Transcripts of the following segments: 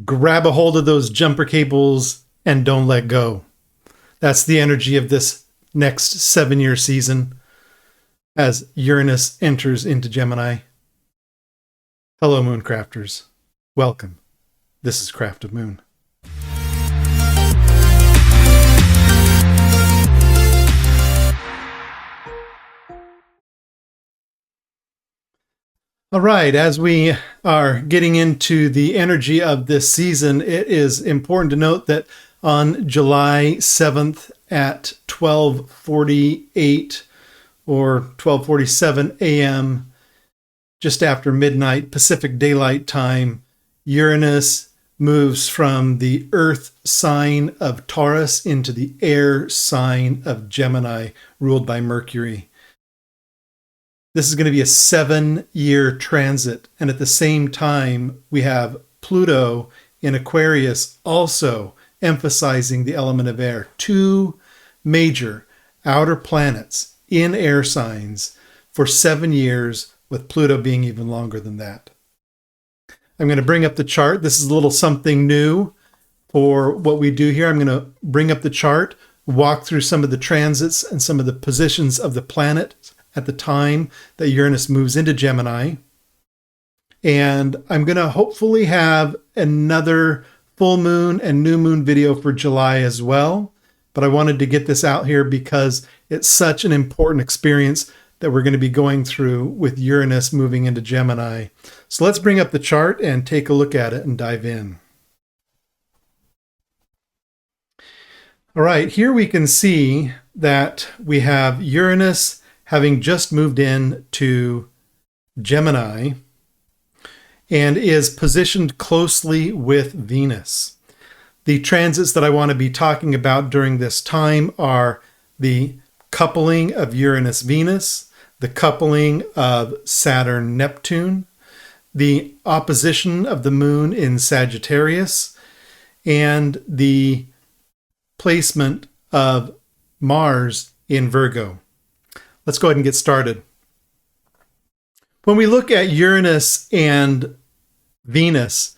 grab a hold of those jumper cables and don't let go. That's the energy of this next 7-year season as Uranus enters into Gemini. Hello, Mooncrafters. Welcome. This is Craft of Moon. All right, as we are getting into the energy of this season, it is important to note that on July 7th at 12:48 or 12:47 a.m., just after midnight Pacific Daylight Time, Uranus moves from the Earth sign of Taurus into the air sign of Gemini, ruled by Mercury. This is going to be a 7-year transit. And at the same time, we have Pluto in Aquarius also emphasizing the element of air. 2 major outer planets in air signs for 7 years, with Pluto being even longer than that. I'm going to bring up the chart. This is a little something new for what we do here. I'm going to bring up the chart, walk through some of the transits and some of the positions of the planet at the time that Uranus moves into Gemini. And I'm going to hopefully have another full moon and new moon video for July as well. But I wanted to get this out here because it's such an important experience that we're going to be going through with Uranus moving into Gemini. So let's bring up the chart and take a look at it and dive in. All right, here we can see that we have Uranus having just moved in to Gemini and is positioned closely with Venus. The transits that I want to be talking about during this time are the coupling of Uranus-Venus, the coupling of Saturn-Neptune, the opposition of the moon in Sagittarius, and the placement of Mars in Virgo. Let's go ahead and get started. When we look at Uranus and Venus,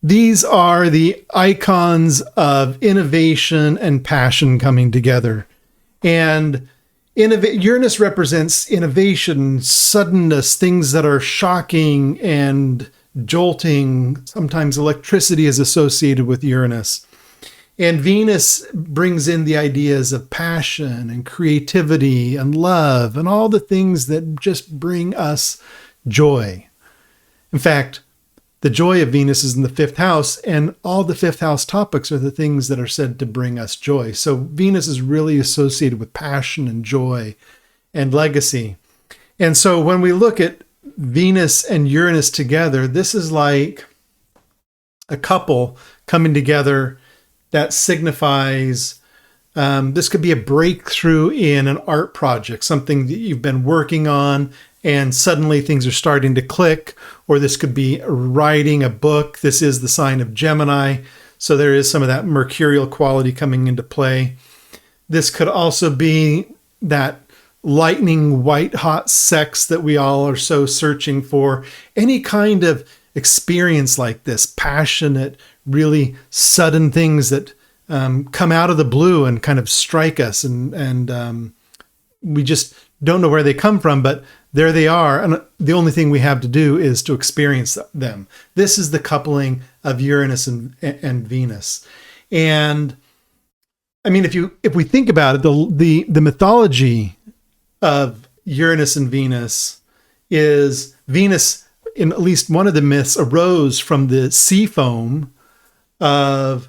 these are the icons of innovation and passion coming together. And Uranus represents innovation, suddenness, things that are shocking and jolting. Sometimes electricity is associated with Uranus. And Venus brings in the ideas of passion and creativity and love and all the things that just bring us joy. In fact, the joy of Venus is in the 5th house, and all the 5th house topics are the things that are said to bring us joy. So Venus is really associated with passion and joy and legacy. And so when we look at Venus and Uranus together, this is like a couple coming together that signifies this could be a breakthrough in an art project, something that you've been working on and suddenly things are starting to click, or this could be writing a book. This is the sign of Gemini, so there is some of that mercurial quality coming into play. This could also be that lightning white hot sex that we all are so searching for. Any kind of experience like this, passionate, really sudden things that come out of the blue and kind of strike us, and we just don't know where they come from, but there they are, and the only thing we have to do is to experience them. This is the coupling of Uranus and Venus. And I mean, if we think about it, the mythology of Uranus and Venus is Venus, in at least one of the myths, arose from the sea foam that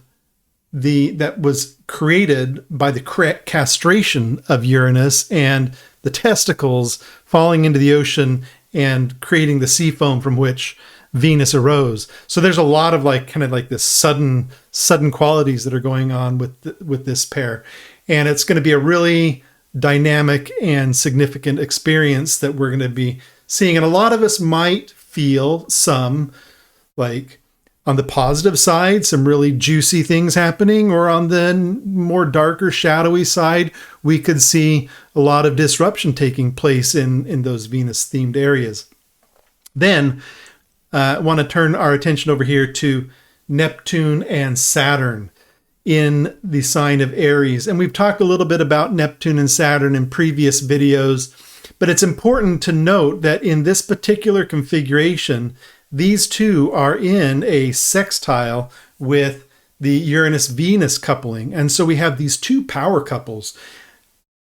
was created by the castration of Uranus and the testicles falling into the ocean and creating the sea foam from which Venus arose. So there's a lot of kind of this sudden qualities that are going on with this pair, and it's going to be a really dynamic and significant experience that we're going to be seeing. And a lot of us might feel some on the positive side, some really juicy things happening, or on the more darker, shadowy side, we could see a lot of disruption taking place in those Venus-themed areas. Then, I want to turn our attention over here to Neptune and Saturn in the sign of Aries. And we've talked a little bit about Neptune and Saturn in previous videos, but it's important to note that in this particular configuration, these two are in a sextile with the Uranus-Venus coupling. And so we have these two power couples.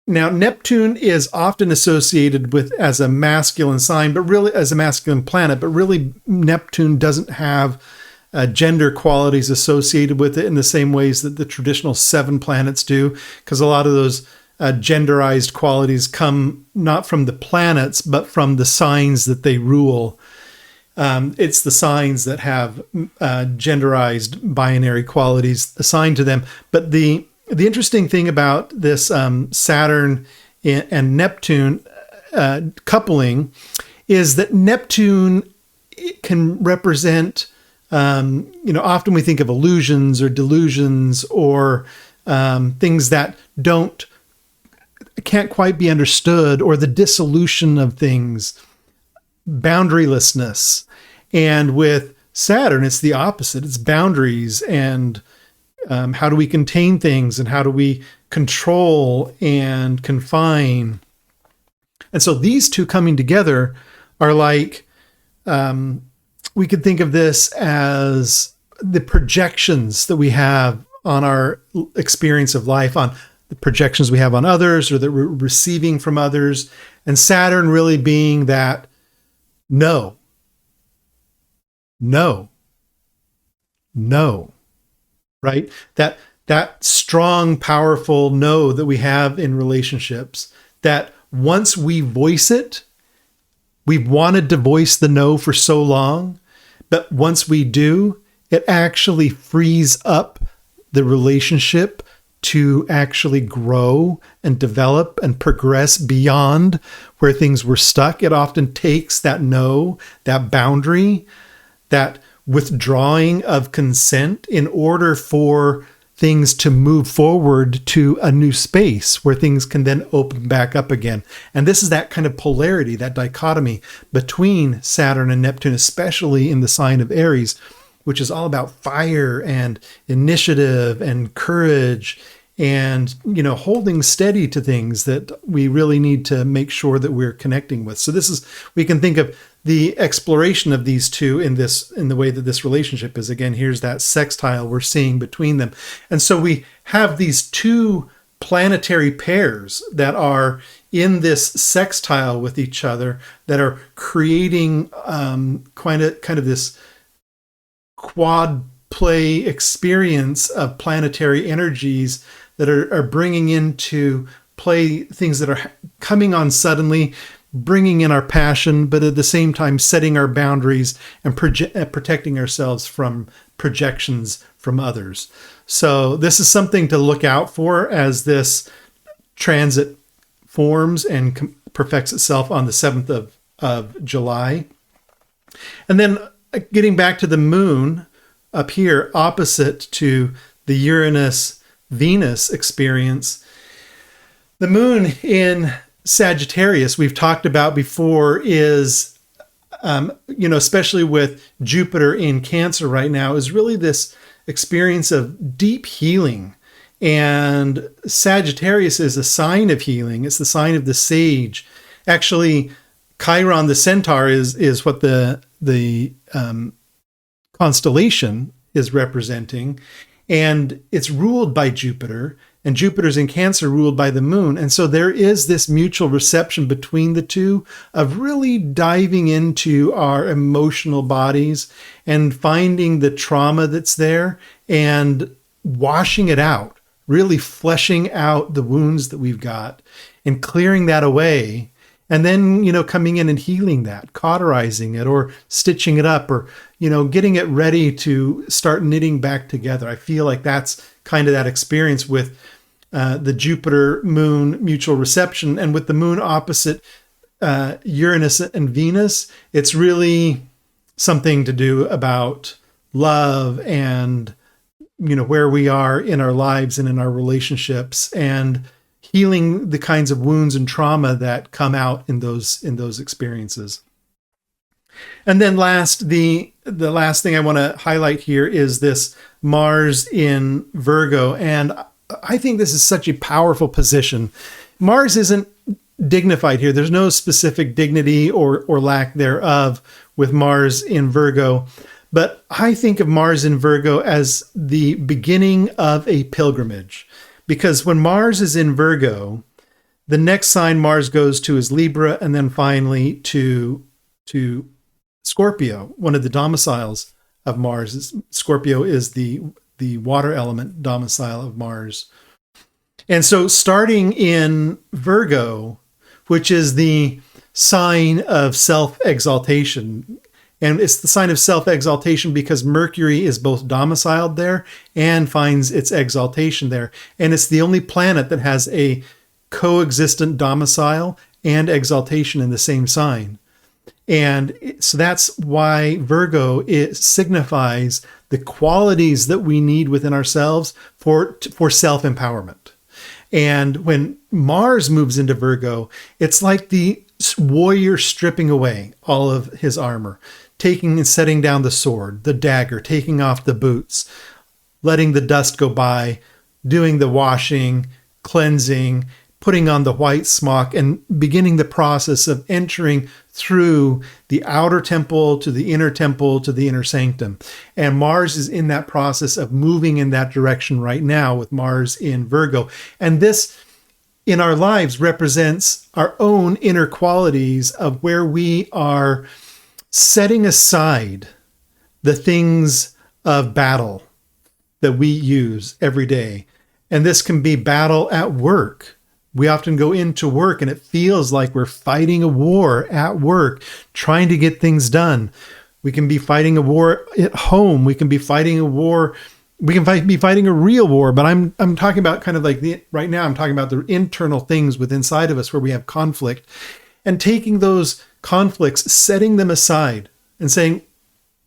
Now, Neptune is often associated with as a masculine sign, but really as a masculine planet, but really Neptune doesn't have gender qualities associated with it in the same ways that the traditional 7 planets do, because a lot of those genderized qualities come not from the planets, but from the signs that they rule. It's the signs that have genderized binary qualities assigned to them. But the interesting thing about this Saturn and Neptune coupling is that Neptune can represent, often we think of illusions or delusions or things that can't quite be understood, or the dissolution of things, boundarylessness. And with Saturn, it's the opposite. It's boundaries and how do we contain things and how do we control and confine. And so these two coming together are like, we could think of this as the projections that we have on our experience of life, on the projections we have on others or that we're receiving from others. And Saturn really being that no, right? That strong, powerful no that we have in relationships, that once we voice it, we've wanted to voice the no for so long, but once we do, it actually frees up the relationship to actually grow and develop and progress beyond where things were stuck. It often takes that no, that boundary, that withdrawing of consent in order for things to move forward to a new space where things can then open back up again. And this is that kind of polarity, that dichotomy between Saturn and Neptune, especially in the sign of Aries, which is all about fire and initiative and courage and, holding steady to things that we really need to make sure that we're connecting with. So we can think of the exploration of these two in the way that this relationship is. Again, here's that sextile we're seeing between them. And so we have these two planetary pairs that are in this sextile with each other that are creating kind of this quad play experience of planetary energies that are bringing into play things that are coming on suddenly, bringing in our passion, but at the same time setting our boundaries and protecting ourselves from projections from others. So this is something to look out for as this transit forms and perfects itself on the 7th of July. And then getting back to the moon up here, opposite to the Uranus-Venus experience, the moon in Sagittarius, we've talked about before, is, especially with Jupiter in Cancer right now, is really this experience of deep healing. And Sagittarius is a sign of healing. It's the sign of the sage. Actually, Chiron the centaur is what the constellation is representing. And it's ruled by Jupiter. And Jupiter's in Cancer, ruled by the moon. And so there is this mutual reception between the two of really diving into our emotional bodies and finding the trauma that's there and washing it out, really fleshing out the wounds that we've got and clearing that away. And then, coming in and healing that, cauterizing it or stitching it up or, getting it ready to start knitting back together. I feel like that's kind of that experience with the Jupiter moon mutual reception. And with the moon opposite Uranus and Venus, it's really something to do about love and, where we are in our lives and in our relationships and healing the kinds of wounds and trauma that come out in those experiences. And then the last thing I want to highlight here is this Mars in Virgo. And I think this is such a powerful position. Mars isn't dignified here. There's no specific dignity or lack thereof with Mars in Virgo. But I think of Mars in Virgo as the beginning of a pilgrimage. Because when Mars is in Virgo, the next sign Mars goes to is Libra, and then finally to Scorpio, one of the domiciles of Mars. Scorpio is the water element domicile of Mars. And so starting in Virgo, which is the sign of self-exaltation, and it's the sign of self-exaltation because Mercury is both domiciled there and finds its exaltation there. And it's the only planet that has a coexistent domicile and exaltation in the same sign. And so that's why Virgo, it signifies the qualities that we need within ourselves for self-empowerment. And when Mars moves into Virgo, it's like the warrior stripping away all of his armor, taking and setting down the sword, the dagger, taking off the boots, letting the dust go by, doing the washing, cleansing, putting on the white smock, and beginning the process of entering through the outer temple to the inner sanctum. And Mars is in that process of moving in that direction right now with Mars in Virgo. And this, in our lives, represents our own inner qualities of where we are setting aside the things of battle that we use every day. And this can be battle at work. We often go into work and it feels like we're fighting a war at work, trying to get things done. We can be fighting a war at home. We can be fighting a war. We can be fighting a real war, but I'm talking about kind of like right now, I'm talking about the internal things within inside of us where we have conflict, and taking those conflicts, setting them aside and saying,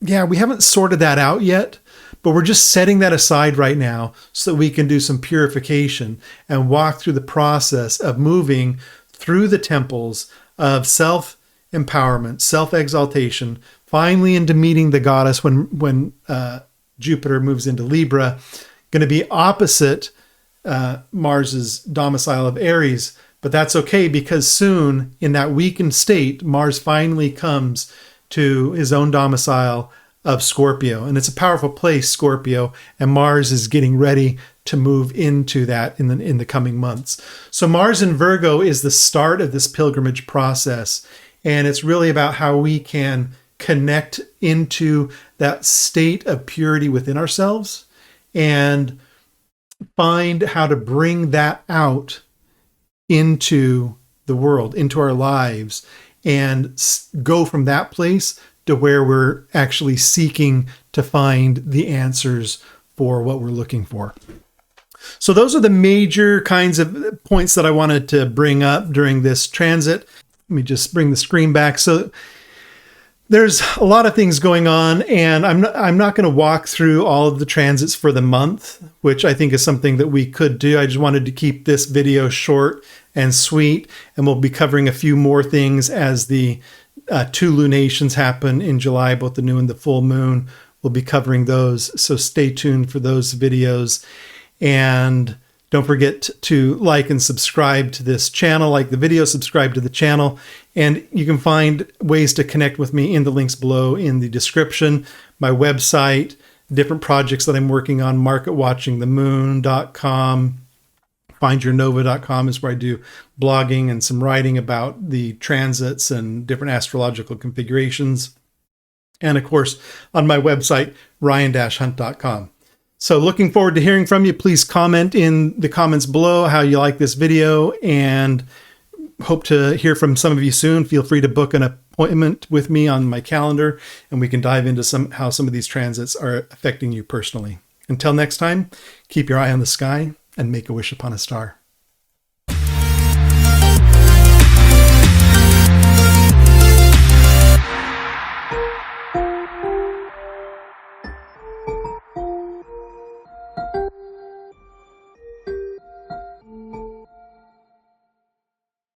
yeah, we haven't sorted that out yet, but we're just setting that aside right now so that we can do some purification and walk through the process of moving through the temples of self-empowerment, self-exaltation, finally into meeting the goddess when Jupiter moves into Libra, going to be opposite Mars's domicile of Aries. But that's okay, because soon in that weakened state, Mars finally comes to his own domicile of Scorpio. And it's a powerful place, Scorpio, and Mars is getting ready to move into that in the coming months. So Mars in Virgo is the start of this pilgrimage process. And it's really about how we can connect into that state of purity within ourselves and find how to bring that out into the world, into our lives, and go from that place to where we're actually seeking to find the answers for what we're looking for. So those are the major kinds of points that I wanted to bring up during this transit. Let me just bring the screen back. So there's a lot of things going on, and I'm not going to walk through all of the transits for the month, which I think is something that we could do. I just wanted to keep this video short and sweet, and we'll be covering a few more things as the two lunations happen in July, both the new and the full moon. We'll be covering those, so stay tuned for those videos. And don't forget to like and subscribe to this channel, like the video, subscribe to the channel. And you can find ways to connect with me in the links below in the description. My website, different projects that I'm working on, marketwatchingthemoon.com. findyournova.com is where I do blogging and some writing about the transits and different astrological configurations. And of course, on my website, ryan-hunt.com. So looking forward to hearing from you. Please comment in the comments below how you like this video, and hope to hear from some of you soon. Feel free to book an appointment with me on my calendar, and we can dive into how some of these transits are affecting you personally. Until next time, keep your eye on the sky and make a wish upon a star.